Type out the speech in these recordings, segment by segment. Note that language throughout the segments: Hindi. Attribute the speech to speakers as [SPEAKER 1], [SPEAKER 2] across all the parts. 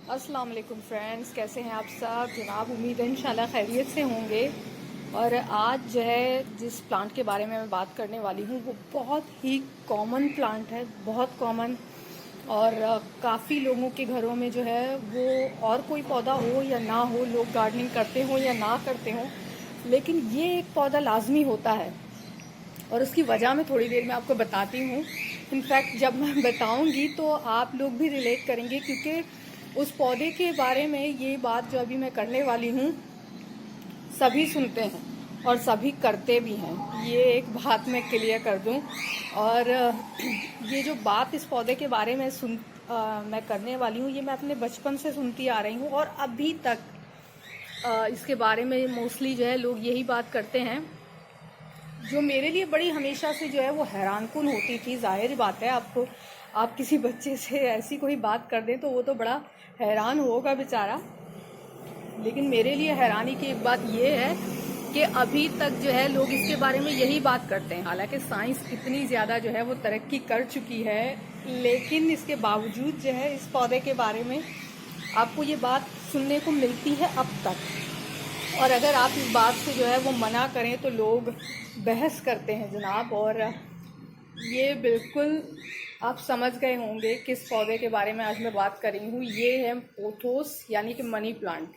[SPEAKER 1] अस्सलाम वालेकुम फ्रेंड्स, कैसे हैं आप सब जनाब। उम्मीद है इंशाल्लाह खैरियत से होंगे। और आज जो है जिस प्लांट के बारे में मैं बात करने वाली हूँ वो बहुत ही कॉमन प्लांट है, बहुत कॉमन। और काफ़ी लोगों के घरों में जो है वो और कोई पौधा हो या ना हो, लोग गार्डनिंग करते हो या ना करते हो, लेकिन ये एक पौधा लाजमी होता है। और उसकी वजह मैं थोड़ी देर में आपको बताती हूँ। इनफैक्ट जब मैं बताऊँगी तो आप लोग भी रिलेट करेंगे, क्योंकि उस पौधे के बारे में ये बात जो अभी मैं करने वाली हूँ सभी सुनते हैं और सभी करते भी हैं। ये एक बात मैं क्लियर कर दूँ। और ये जो बात इस पौधे के बारे में मैं करने वाली हूँ, ये मैं अपने बचपन से सुनती आ रही हूँ और अभी तक इसके बारे में मोस्टली जो है लोग यही बात करते हैं, जो मेरे लिए बड़ी हमेशा से जो है वो हैरानकुन होती थी। जाहिर बात है, आपको आप किसी बच्चे से ऐसी कोई बात कर दें तो वो तो बड़ा हैरान होगा बेचारा। लेकिन मेरे लिए हैरानी की एक बात ये है कि अभी तक जो है लोग इसके बारे में यही बात करते हैं। हालांकि साइंस इतनी ज़्यादा जो है वो तरक्की कर चुकी है, लेकिन इसके बावजूद जो है इस पौधे के बारे में आपको ये बात सुनने को मिलती है अब तक। और अगर आप इस बात से जो है वो मना करें तो लोग बहस करते हैं जनाब। और ये बिल्कुल आप समझ गए होंगे किस पौधे के बारे में आज मैं बात कर रही हूँ। ये है पोथोस यानी कि मनी प्लांट।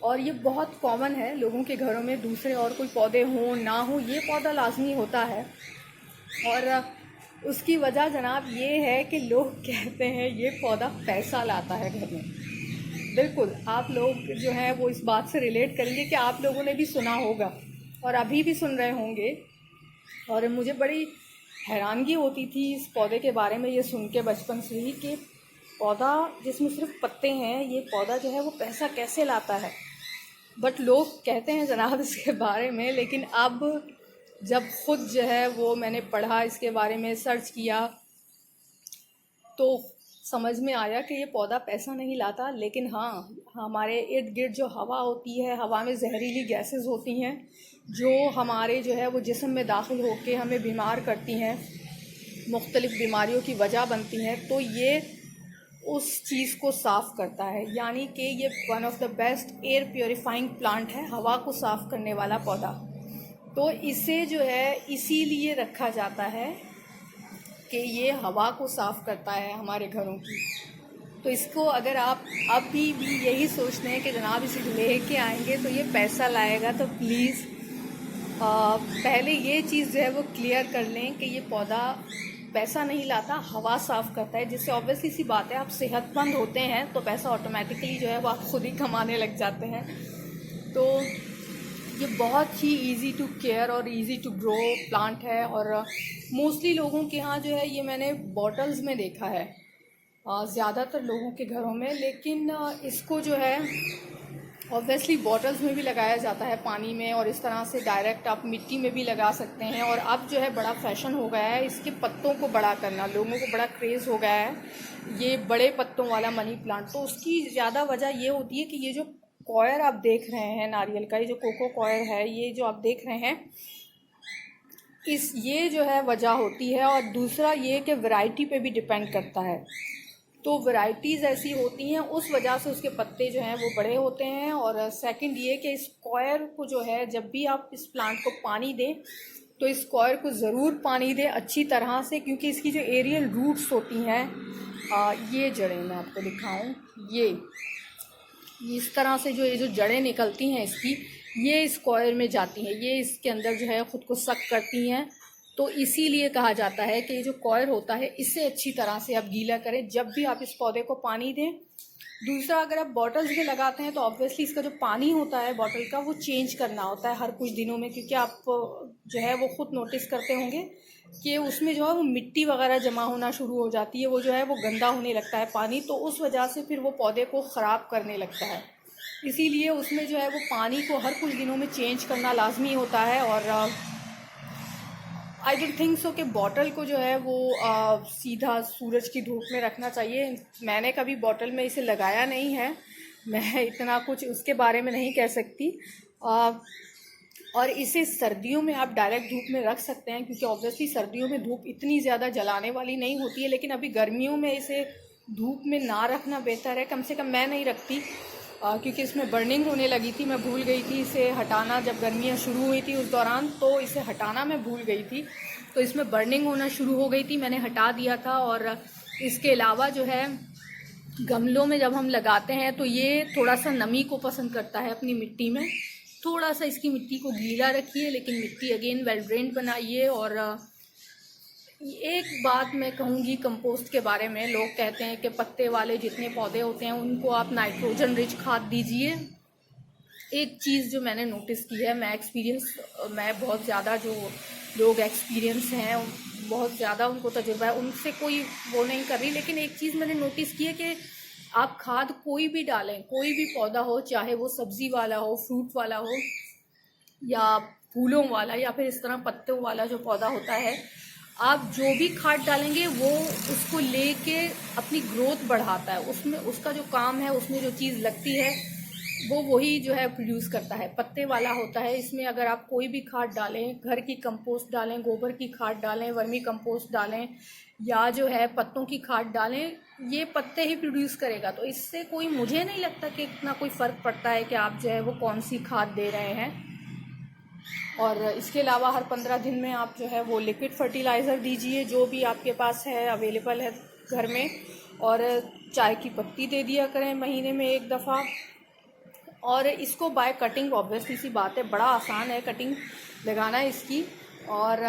[SPEAKER 1] और ये बहुत कॉमन है लोगों के घरों में, दूसरे और कोई पौधे हों ना हो, ये पौधा लाजमी होता है। और उसकी वजह जनाब ये है कि लोग कहते हैं ये पौधा पैसा लाता है घर में। बिल्कुल आप लोग जो हैं वो इस बात से रिलेट करेंगे कि आप लोगों ने भी सुना होगा और अभी भी सुन रहे होंगे। और मुझे बड़ी हैरानगी होती थी इस पौधे के बारे में ये सुन के बचपन से ही, कि पौधा जिसमें सिर्फ पत्ते हैं, ये पौधा जो है वो पैसा कैसे लाता है। बट लोग कहते हैं जनाब इसके बारे में, लेकिन अब जब खुद जो है वो मैंने पढ़ा, इसके बारे में सर्च किया, तो समझ में आया कि ये पौधा पैसा नहीं लाता। लेकिन हाँ, हमारे इर्द गिर्द जो हवा होती है, हवा में जहरीली गैसेस होती हैं जो हमारे जो है वो जिस्म में दाखिल होकर हमें बीमार करती हैं, मुख्तलिफ़ बीमारियों की वजह बनती हैं, तो ये उस चीज़ को साफ़ करता है। यानी कि ये one of the best air purifying plant है, हवा को साफ़ करने वाला पौधा। तो इसे जो है इसीलिए रखा जाता है कि ये हवा को साफ़ करता है हमारे घरों की। तो इसको अगर आप अभी भी यही सोचते हैं कि जनाब इसे लेके आएंगे तो ये पैसा लाएगा, तो प्लीज़ पहले ये चीज़ जो है वो क्लियर कर लें कि ये पौधा पैसा नहीं लाता, हवा साफ़ करता है। जिससे ऑब्वियसली सी बात है, आप सेहतमंद होते हैं तो पैसा ऑटोमेटिकली जो है वो आप खुद ही कमाने लग जाते हैं। तो ये बहुत ही इजी टू केयर और इजी टू ग्रो प्लांट है। और मोस्टली लोगों के यहाँ जो है ये मैंने बॉटल्स में देखा है, ज़्यादातर लोगों के घरों में। लेकिन इसको जो है ऑब्वियसली बॉटल्स में भी लगाया जाता है, पानी में, और इस तरह से डायरेक्ट आप मिट्टी में भी लगा सकते हैं। और अब जो है बड़ा फैशन हो गया है इसके पत्तों को बड़ा करना, लोगों को बड़ा क्रेज़ हो गया है ये बड़े पत्तों वाला मनी प्लांट। तो उसकी ज़्यादा वजह ये होती है कि ये जो कॉयर आप देख रहे हैं नारियल का, ये जो कोको कॉयर है, ये जो आप देख रहे हैं, ये जो है वजह होती है। और दूसरा ये कि वैरायटी पे भी डिपेंड करता है। तो वैराइटीज़ ऐसी होती हैं, उस वजह से उसके पत्ते जो हैं वो बड़े होते हैं। और सेकंड ये कि इस कॉयर को जो है, जब भी आप इस प्लांट को पानी दें तो इस कॉयर को ज़रूर पानी दें अच्छी तरह से, क्योंकि इसकी जो एरियल रूट्स होती हैं, ये जड़ें मैं आपको दिखाऊं, ये इस तरह से जो ये जो जड़ें निकलती हैं इसकी, ये इस कॉयर में जाती हैं, ये इसके अंदर जो है ख़ुद को सक करती हैं। तो इसीलिए कहा जाता है कि ये जो कॉयर होता है इसे अच्छी तरह से आप गीला करें जब भी आप इस पौधे को पानी दें। दूसरा, अगर आप बॉटल्स में लगाते हैं तो ऑब्वियसली इसका जो पानी होता है बॉटल का, वो चेंज करना होता है हर कुछ दिनों में, क्योंकि आप जो है वो खुद नोटिस करते होंगे कि उसमें जो है वो मिट्टी वगैरह जमा होना शुरू हो जाती है, वो जो है वो गंदा होने लगता है पानी, तो उस वजह से फिर वो पौधे को ख़राब करने लगता है। इसीलिए उसमें जो है वो पानी को हर कुछ दिनों में चेंज करना लाजमी होता है। और आई डोंट थिंक सो कि बॉटल को जो है वो सीधा सूरज की धूप में रखना चाहिए। मैंने कभी बॉटल में इसे लगाया नहीं है, मैं इतना कुछ उसके बारे में नहीं कह सकती। और इसे सर्दियों में आप डायरेक्ट धूप में रख सकते हैं, क्योंकि ऑब्वियसली सर्दियों में धूप इतनी ज़्यादा जलाने वाली नहीं होती है। लेकिन अभी गर्मियों में इसे धूप में ना रखना बेहतर है, कम से कम मैं नहीं रखती क्योंकि इसमें बर्निंग होने लगी थी। मैं भूल गई थी इसे हटाना, जब गर्मियाँ शुरू हुई थी उस दौरान तो इसे हटाना मैं भूल गई थी, तो इसमें बर्निंग होना शुरू हो गई थी, मैंने हटा दिया था। और इसके अलावा जो है गमलों में जब हम लगाते हैं तो ये थोड़ा सा नमी को पसंद करता है अपनी मिट्टी में। थोड़ा सा इसकी मिट्टी को गीला रखिए, लेकिन मिट्टी अगेन वेल ड्रेन्ड बनाइए। और एक बात मैं कहूँगी कंपोस्ट के बारे में, लोग कहते हैं कि पत्ते वाले जितने पौधे होते हैं उनको आप नाइट्रोजन रिच खाद दीजिए। एक चीज़ जो मैंने नोटिस की है, मैं बहुत ज़्यादा जो लोग एक्सपीरियंस हैं, बहुत ज़्यादा उनको तजुर्बा है, उनसे कोई वो नहीं कर रही, लेकिन एक चीज़ मैंने नोटिस की है कि आप खाद कोई भी डालें, कोई भी पौधा हो, चाहे वो सब्ज़ी वाला हो, फ्रूट वाला हो, या फूलों वाला, या फिर इस तरह पत्तों वाला जो पौधा होता है, आप जो भी खाद डालेंगे वो उसको लेके अपनी ग्रोथ बढ़ाता है। उसमें उसका जो काम है, उसमें जो चीज़ लगती है वो वही जो है प्रोड्यूस करता है, पत्ते वाला होता है। इसमें अगर आप कोई भी खाद डालें, घर की कंपोस्ट डालें, गोबर की खाद डालें, वर्मी कंपोस्ट डालें, या जो है पत्तों की खाद डालें, ये पत्ते ही प्रोड्यूस करेगा। तो इससे कोई, मुझे नहीं लगता कि इतना कोई फ़र्क पड़ता है कि आप जो है वो कौन सी खाद दे रहे हैं। और इसके अलावा हर 15 दिन में आप जो है वो लिक्विड फर्टिलाइज़र दीजिए, जो भी आपके पास है, अवेलेबल है घर में। और चाय की पत्ती दे दिया करें महीने में एक दफ़ा। और इसको बाय कटिंग, ऑब्वियसली सी बात है, बड़ा आसान है कटिंग लगाना इसकी। और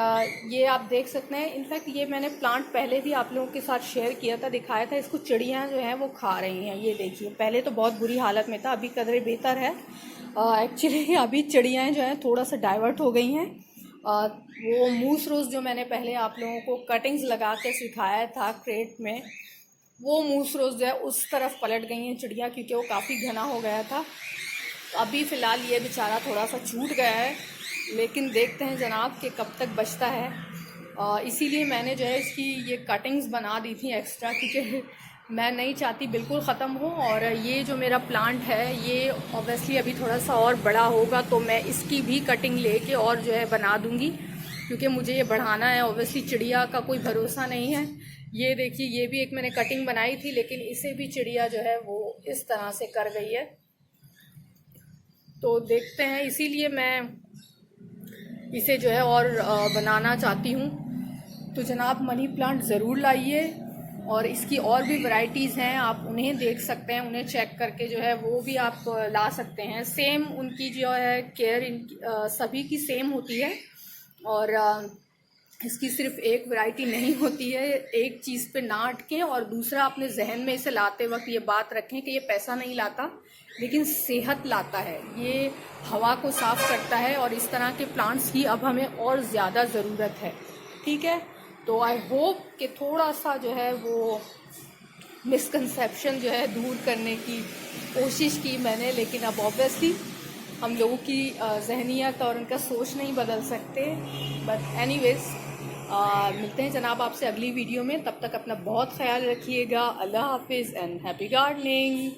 [SPEAKER 1] ये आप देख सकते हैं, इनफैक्ट ये मैंने प्लांट पहले भी आप लोगों के साथ शेयर किया था, दिखाया था। इसको चिड़ियाँ जो हैं वो खा रही हैं, ये देखिए। पहले तो बहुत बुरी हालत में था, अभी कदरे बेहतर है। एक्चुअली अभी चिड़ियाँ जो हैं थोड़ा सा डाइवर्ट हो गई हैं। वो मूस रोज़ जो मैंने पहले आप लोगों को कटिंग्स लगा के सिखाया था क्रेट में, वो मूस रोज़ जो है उस तरफ पलट गई हैं चिड़ियाँ, क्योंकि वो काफ़ी घना हो गया था। अभी फ़िलहाल ये बेचारा थोड़ा सा छूट गया है, लेकिन देखते हैं जनाब कि कब तक बचता है। इसीलिए मैंने जो है इसकी ये कटिंग्स बना दी थी एक्स्ट्रा, क्योंकि मैं नहीं चाहती बिल्कुल ख़त्म हो। और ये जो मेरा प्लांट है ये ऑब्वियसली अभी थोड़ा सा और बड़ा होगा तो मैं इसकी भी कटिंग लेके और जो है बना दूँगी, क्योंकि मुझे ये बढ़ाना है। ऑब्वियसली चिड़िया का कोई भरोसा नहीं है। ये देखिए, ये भी एक मैंने कटिंग बनाई थी, लेकिन इसे भी चिड़िया जो है वो इस तरह से कर गई है। तो देखते हैं, इसीलिए मैं इसे जो है और बनाना चाहती हूँ। तो जनाब मनी प्लांट ज़रूर लाइए, और इसकी और भी वैरायटीज़ हैं, आप उन्हें देख सकते हैं, उन्हें चेक करके जो है वो भी आप ला सकते हैं। सेम उनकी जो है केयर सभी की सेम होती है, और इसकी सिर्फ एक वैरायटी नहीं होती है। एक चीज़ पे ना अटकें, और दूसरा अपने जहन में इसे लाते वक्त ये बात रखें कि ये पैसा नहीं लाता, लेकिन सेहत लाता है, ये हवा को साफ़ करता है, और इस तरह के प्लांट्स की अब हमें और ज़्यादा ज़रूरत है। ठीक है, तो आई होप कि थोड़ा सा जो है वो मिसकंसेप्शन जो है दूर करने की कोशिश की मैंने, लेकिन अब ऑब्वियसली हम लोगों की जहनियत और उनका सोच नहीं बदल सकते। बट एनीवेज, मिलते हैं जनाब आपसे अगली वीडियो में। तब तक अपना बहुत ख्याल रखिएगा। अल्लाह हाफिज़ एंड हैप्पी गार्डनिंग।